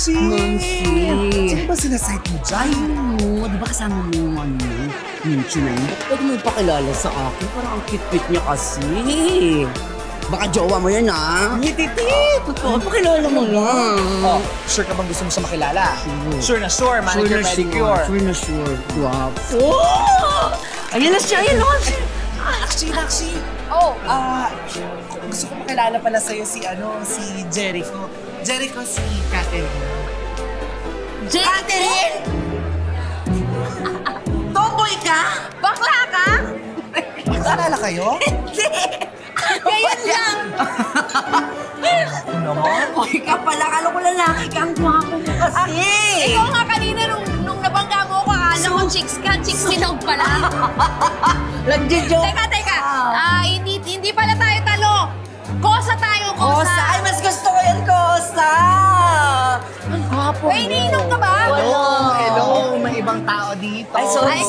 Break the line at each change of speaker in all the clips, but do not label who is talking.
Nancy! Sino ba sinasite mo dyan?
Ano, di ba kasama mo yung Mincho na yun? Pwede mo ipakilala sa akin, parang ang cute-cute niya kasi. Baka jowa mo yan, ha?
Ngititit!
Totoo, pakilala mo lang.
Oh, sure ka bang gusto mo siya makilala? Sure na sure, manicure, pedicure.
Sure na sure. Guwapo. Oh! Ayan na siya, ayan na siya.
Actually.
Oh.
Gusto ko makilala pala sa'yo si Jericho. Jericho, si Catherine.
Catherine! Tomboy ka?
Bakla ka?
Nakaalala kayo?
Hindi!
Ngayon lang.
Ako naman.
Hoy ka pala, kala ko lalaki ka. Ang gwapo mo kasi.
Ikaw nga kanina nung nabangga mo ako, akala ko chicks ka. Chicks sinog pala.
Nagjo-joke.
Teka. Hindi pala tayo talo. Kosa tayo, kosa.
Kosa! Ay, mas gusto ko yan, Kosa! Ang gwapo mo.
Ay, iniinom ka ba?
Hello. May ibang tao dito.
Ay, sorry.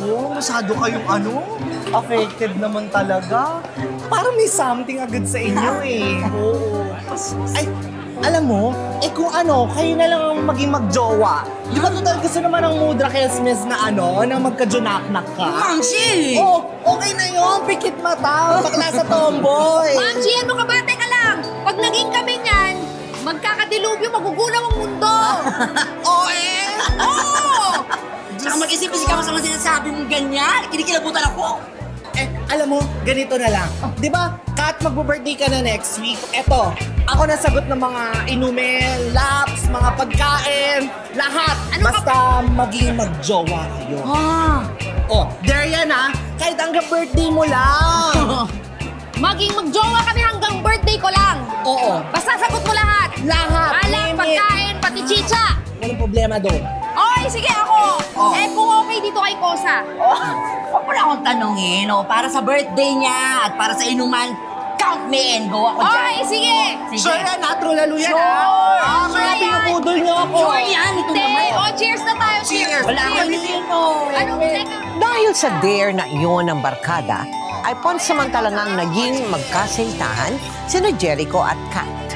Oh, masyado kayong affected naman talaga. Parang may something agad sa inyo eh. Oo. Ay, alam mo, kung kayo na lang ang maging magjowa. Di ba total gusto naman ng mudra kesmes na na magka-junaknak ka?
Mangshi!
Oh, okay na yun. Pikit mata. Bakla sa tomboy.
Ma'am G, ano ka ba? Teka lang. Pag naging kami niyan, magkakadilubyo, magugulang ang mundo.
Oo.
Saka mag-isip-isip ka mo sa mga sinasabi mong ganyan. Kinikilabutan ako.
Alam mo, ganito na lang. Di ba, Kat, magbo-birthday ka na next week. Eto, ako nasagot ng mga inumin, laps, mga pagkain, lahat. Basta maging magjowa kayo. Oh, there yan kahit hanggang birthday mo lang.
Maging magjowa kami hanggang birthday ko lang.
Oo.
Basta sagot mo lahat.
Lahat.
Alak, pagkain, pati chicha.
Walang problema doon.
Okay, sige ako. Kung okay dito kay Kosa.
Huwag mo na akong tanongin. Para sa birthday niya at para sa inuman, count me and go ako dyan.
Okay, sige.
Sure yan, true lalo yan,
Sure.
Kaya pinupudol niyo ako.
Sure yan, ito
Hindi.
naman.
Cheers na tayo.
Cheers.
Wala akong nino.
Teka.
Dahil sa dare na iyon ng barkada, ay pansamantala ngang naging magkasintahan sina Jericho at Kat.